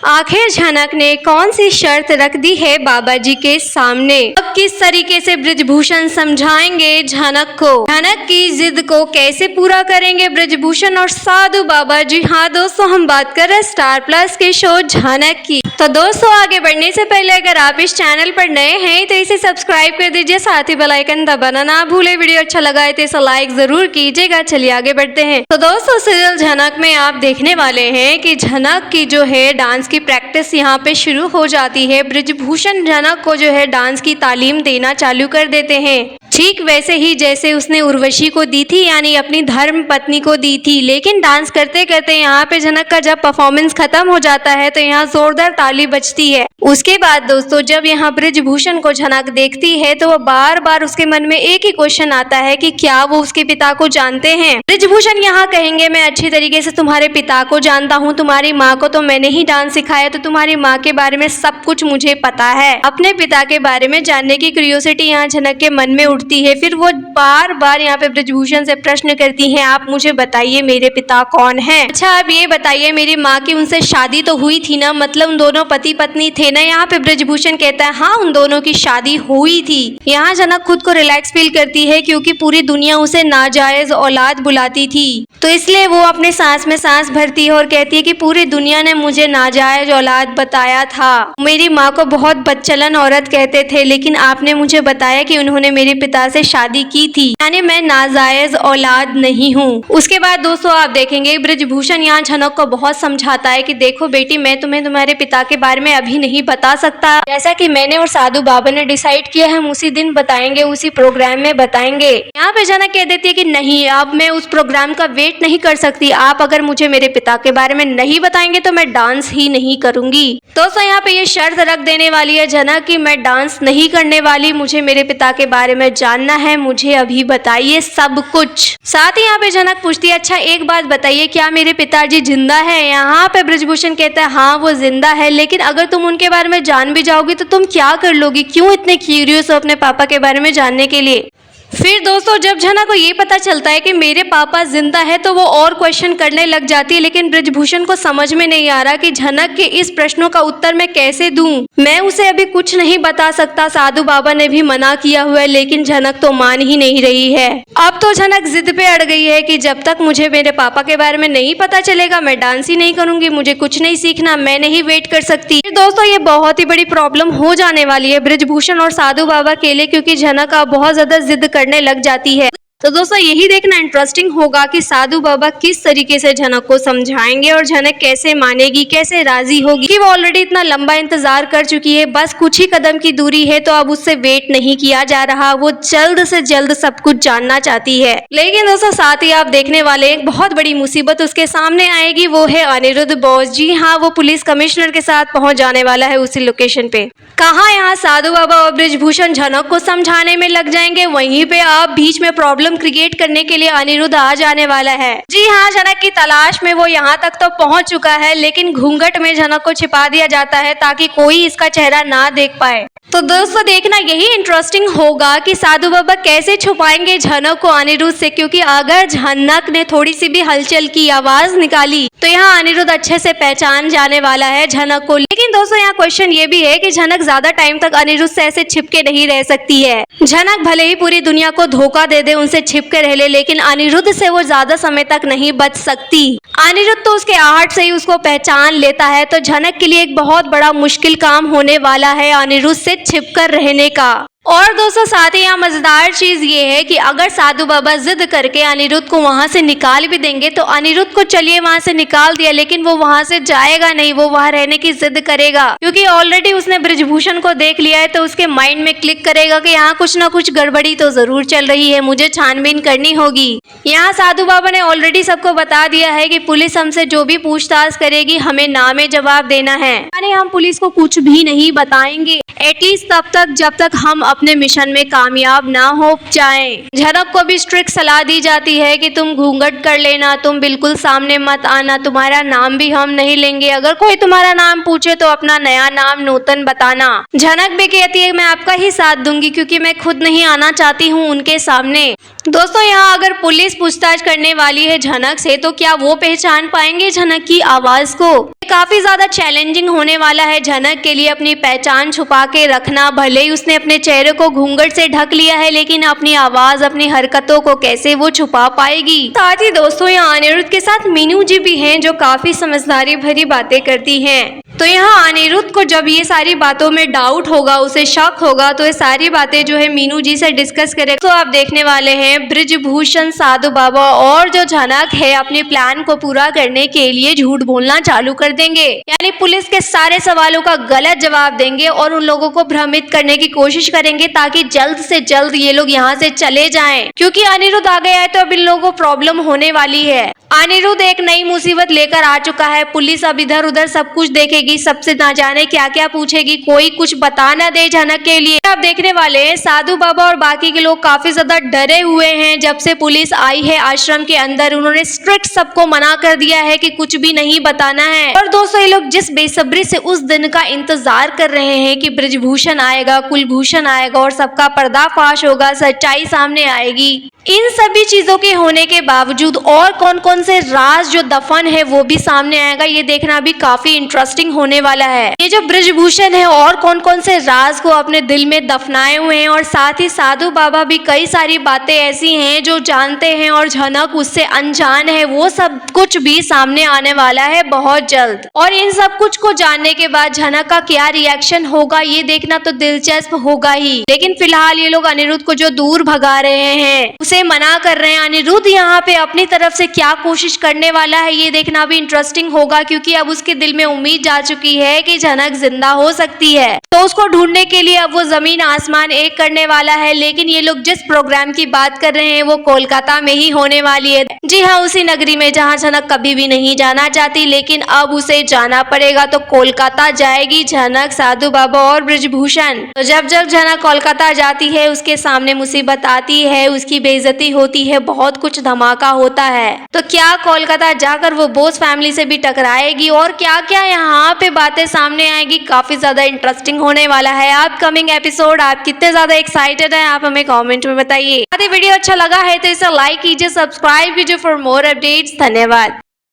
आखिर झनक ने कौन सी शर्त रख दी है बाबा जी के सामने? अब किस तरीके से ब्रजभूषण समझाएंगे झनक को? झनक की जिद को कैसे पूरा करेंगे ब्रजभूषण और साधु बाबा? जी हाँ दोस्तों, हम बात कर रहे हैं स्टार प्लस के शो झनक की। तो दोस्तों, आगे बढ़ने से पहले अगर आप इस चैनल पर नए हैं तो इसे सब्सक्राइब कर दीजिए, साथ ही बेल आइकन दबाना ना भूले। वीडियो अच्छा लगा है तो इसे लाइक जरूर कीजिएगा। चलिए आगे बढ़ते हैं। तो दोस्तों, सीरियल झनक में आप देखने वाले हैं कि झनक की जो है डांस की प्रैक्टिस यहाँ पे शुरू हो जाती है। ब्रजभूषण झनक को जो है डांस की तालीम देना चालू कर देते हैं, ठीक वैसे ही जैसे उसने उर्वशी को दी थी, यानी अपनी धर्म पत्नी को दी थी। लेकिन डांस करते करते यहाँ पे झनक का जब परफॉर्मेंस खत्म हो जाता है तो यहाँ जोरदार ताली बजती है। उसके बाद दोस्तों, जब यहाँ ब्रजभूषण को झनक देखती है तो वो बार बार उसके मन में एक ही क्वेश्चन आता है कि क्या वो उसके पिता को जानते हैं। ब्रजभूषण यहाँ कहेंगे, मैं अच्छी तरीके से तुम्हारे पिता को जानता हूँ, तुम्हारी माँ को तो मैंने ही डांस सिखाया, तो तुम्हारी माँ के बारे में सब कुछ मुझे पता है। अपने पिता के बारे में जानने की क्यूरियोसिटी यहाँ झनक के मन में उठती है। फिर वो बार बार यहाँ पे ब्रजभूषण से प्रश्न करती हैं, आप मुझे बताइए मेरे पिता कौन हैं? अच्छा आप ये बताइए, मेरी माँ की उनसे शादी तो हुई थी ना, मतलब उन दोनों पति पत्नी थे ना? यहाँ पे ब्रजभूषण कहता है हाँ, उन दोनों की शादी हुई थी। यहाँ झनक खुद को रिलैक्स फील करती है क्योंकि पूरी दुनिया उसे नाजायज औलाद बुलाती थी, तो इसलिए वो अपने सांस में सांस भरती है और कहती है कि पूरी दुनिया ने मुझे नाजायज औलाद बताया था। मेरी माँ को बहुत बदचलन औरत कहते थे, लेकिन आपने मुझे बताया कि उन्होंने मेरे पिता से शादी की थी, यानी मैं नाजायज औलाद नहीं हूँ। उसके बाद दोस्तों आप देखेंगे ब्रजभूषण यहाँ झनक को बहुत समझाता है कि देखो बेटी, मैं तुम्हें तुम्हारे पिता के बारे में अभी नहीं बता सकता, जैसा कि मैंने और साधु बाबा ने डिसाइड किया है, हम उसी दिन बताएंगे, उसी प्रोग्राम में बताएंगे। यहाँ पे झनक कह देती है कि नहीं, अब मैं उस प्रोग्राम का वेट नहीं कर सकती, आप अगर मुझे मेरे पिता के बारे में नहीं बताएंगे तो मैं डांस ही नहीं करूंगी। दोस्तों यहाँ पे ये शर्त रख देने वाली है झनक कि मैं डांस नहीं करने वाली, मुझे मेरे पिता के बारे में जानना है, मुझे अभी बताइए सब कुछ। साथ ही यहाँ पे झनक पूछती है, अच्छा एक बात बताइए, क्या मेरे पिताजी जिंदा है? यहाँ पे ब्रजभूषण कहता है हाँ वो जिंदा है, लेकिन अगर तुम उनके बारे में जान भी जाओगी तो तुम क्या कर लोगी? क्यों इतने क्यूरियस हो अपने पापा के बारे में जानने के लिए? फिर दोस्तों जब झनक को ये पता चलता है कि मेरे पापा जिंदा है तो वो और क्वेश्चन करने लग जाती है, लेकिन ब्रजभूषण को समझ में नहीं आ रहा कि झनक के इस प्रश्नों का उत्तर मैं कैसे दूं। मैं उसे अभी कुछ नहीं बता सकता, साधु बाबा ने भी मना किया हुआ है, लेकिन झनक तो मान ही नहीं रही है। अब तो झनक जिद पे अड़ गई है कि जब तक मुझे मेरे पापा के बारे में नहीं पता चलेगा मैं डांस ही नहीं करूंगी, मुझे कुछ नहीं सीखना, मैं नहीं वेट कर सकती। दोस्तों ये बहुत ही बड़ी प्रॉब्लम हो जाने वाली है ब्रजभूषण और साधु बाबा के लिए, क्योंकि झनक अब बहुत ज्यादा जिद करने लग जाती है। तो दोस्तों यही देखना इंटरेस्टिंग होगा कि साधु बाबा किस तरीके से झनक को समझाएंगे और झनक कैसे मानेगी, कैसे राजी होगी, कि वो ऑलरेडी इतना लंबा इंतजार कर चुकी है, बस कुछ ही कदम की दूरी है, तो अब उससे वेट नहीं किया जा रहा, वो जल्द से जल्द सब कुछ जानना चाहती है। लेकिन दोस्तों साथ ही आप देखने वाले एक बहुत बड़ी मुसीबत उसके सामने आएगी, वो है अनिरुद्ध बॉस। जी हाँ, वो पुलिस कमिश्नर के साथ पहुंच जाने वाला है उसी लोकेशन पे। कहाँ यहाँ साधु बाबा और ब्रजभूषण झनक को समझाने में लग जाएंगे, वहीं पे आप बीच में प्रॉब्लम क्रिएट करने के लिए अनिरुद्ध आ जाने वाला है। जी हाँ, झनक की तलाश में वो यहाँ तक तो पहुंच चुका है, लेकिन घूंघट में झनक को छिपा दिया जाता है ताकि कोई इसका चेहरा ना देख पाए। तो दोस्तों देखना यही इंटरेस्टिंग होगा कि साधु बाबा कैसे छुपाएंगे झनक को अनिरुद्ध से, क्योंकि अगर झनक ने थोड़ी सी भी हलचल की, आवाज निकाली, तो यहाँ अनिरुद्ध अच्छे से पहचान जाने वाला है झनक को। लेकिन दोस्तों यहाँ क्वेश्चन ये भी है कि झनक ज्यादा टाइम तक अनिरुद्ध से ऐसे छिपके नहीं रह सकती है। झनक भले ही पूरी दुनिया को धोखा दे दे, उनसे छिपके रह ले, लेकिन अनिरुद्ध से वो ज्यादा समय तक नहीं बच सकती। अनिरुद्ध तो उसके आहट से ही उसको पहचान लेता है, तो झनक के लिए एक बहुत बड़ा मुश्किल काम होने वाला है अनिरुद्ध से छिपकर रहने का। और दोस्तों साथ ही यहाँ मजेदार चीज ये है कि अगर साधु बाबा जिद करके अनिरुद्ध को वहां से निकाल भी देंगे, तो अनिरुद्ध को चलिए वहां से निकाल दिया, लेकिन वो वहां से जाएगा नहीं, वो वहां रहने की जिद करेगा, क्योंकि ऑलरेडी उसने ब्रजभूषण को देख लिया है, तो उसके माइंड में क्लिक करेगा कि यहाँ कुछ ना कुछ गड़बड़ी तो जरूर चल रही है, मुझे छानबीन करनी होगी। यहाँ साधु बाबा ने ऑलरेडी सबको बता दिया है कि पुलिस हमसे जो भी पूछताछ करेगी हमें नामे जवाब देना है, यानी हम पुलिस को कुछ भी नहीं बताएंगे, एटलीस्ट तब तक जब तक हम अपने मिशन में कामयाब ना हो जाएं। झनक को भी स्ट्रिक्ट सलाह दी जाती है कि तुम घूंघट कर लेना, तुम बिल्कुल सामने मत आना, तुम्हारा नाम भी हम नहीं लेंगे, अगर कोई तुम्हारा नाम पूछे तो अपना नया नाम नूतन बताना। झनक भी कहती है मैं आपका ही साथ दूंगी, क्योंकि मैं खुद नहीं आना चाहती हूँ उनके सामने। दोस्तों यहाँ अगर पुलिस पूछताछ करने वाली है झनक से तो क्या वो पहचान पाएंगे झनक की आवाज को? काफी ज्यादा चैलेंजिंग होने वाला है झनक के लिए अपनी पहचान छुपा के रखना। भले ही उसने अपने चेहरे को घूंघट से ढक लिया है, लेकिन अपनी आवाज, अपनी हरकतों को कैसे वो छुपा पाएगी। साथ ही दोस्तों यहाँ अनिरुद्ध के साथ मीनू जी भी हैं जो काफी समझदारी भरी बातें करती हैं। तो यहाँ अनिरुद्ध को जब ये सारी बातों में डाउट होगा, उसे शक होगा, तो ये सारी बातें जो है मीनू जी से डिस्कस करेगा। तो आप देखने वाले हैं ब्रिजभूषण, साधु बाबा और जो झनक है अपने प्लान को पूरा करने के लिए झूठ बोलना चालू कर देंगे, यानी पुलिस के सारे सवालों का गलत जवाब देंगे और उन लोगों को भ्रमित करने की कोशिश करेंगे ताकि जल्द से जल्द ये लोग यहाँ से चले जाएं। क्योंकि अनिरुद्ध आ गया है तो अब इन लोगों को प्रॉब्लम होने वाली है। अनिरुद्ध एक नई मुसीबत लेकर आ चुका है। पुलिस अब इधर उधर सब कुछ देखेगी, सबसे ना जाने क्या क्या पूछेगी, कोई कुछ बता ना दे झनक के लिए। अब देखने वाले हैं साधु बाबा और बाकी के लोग काफी ज्यादा डरे हुए हैं। जब से पुलिस आई है आश्रम के अंदर, उन्होंने स्ट्रिक्ट सबको मना कर दिया है कि कुछ भी नहीं बताना है। और दोस्तों ये लोग जिस बेसब्री से उस दिन का इंतजार कर रहे हैं कि ब्रिजभूषण आएगा, कुलभूषण आएगा और सबका पर्दाफाश होगा, सच्चाई सामने आएगी। इन सभी चीजों के होने के बावजूद और कौन कौन से राज जो दफन है वो भी सामने आएगा, ये देखना भी काफी इंटरेस्टिंग होने वाला है। ये जो ब्रिजभूषण है और कौन कौन से राज को अपने दिल में दफनाए हुए हैं, और साथ ही साधु बाबा भी कई सारी बातें ऐसी हैं जो जानते हैं और झनक उससे अनजान है, वो सब कुछ भी सामने आने वाला है बहुत जल्द। और इन सब कुछ को जानने के बाद झनक का क्या रिएक्शन होगा ये देखना तो दिलचस्प होगा ही। लेकिन फिलहाल ये लोग अनिरुद्ध को जो दूर भगा रहे हैं, उसे मना कर रहे हैं। अनिरुद्ध यहाँ पे अपनी तरफ से क्या कोशिश करने वाला है ये देखना भी इंटरेस्टिंग होगा, क्योंकि अब उसके दिल में उम्मीद जा चुकी है कि झनक जिंदा हो सकती है। तो उसको ढूंढने के लिए अब वो जमीन आसमान एक करने वाला है। लेकिन ये लोग जिस प्रोग्राम की बात कर रहे हैं वो कोलकाता में ही होने वाली है। जी हाँ, उसी नगरी में जहाँ झनक कभी भी नहीं जाना चाहती, लेकिन अब उसे जाना पड़ेगा। तो कोलकाता जाएगी झनक, साधु बाबा और ब्रिजभूषण। तो जब जब झनक कोलकाता जाती है उसके सामने मुसीबत आती है, उसकी बेइज्जती होती है, बहुत कुछ धमाका होता है। तो क्या कोलकाता जाकर वो बोस फैमिली से भी टकराएगी और क्या क्या यहाँ पे बातें सामने आएगी, काफी ज्यादा इंटरेस्टिंग होने वाला है अपकमिंग एपिसोड। आप कितने ज्यादा एक्साइटेड हैं आप हमें कमेंट में बताइए। यदि वीडियो अच्छा लगा है तो इसे लाइक कीजिए, सब्सक्राइब कीजिए फॉर मोर अपडेट्स। धन्यवाद।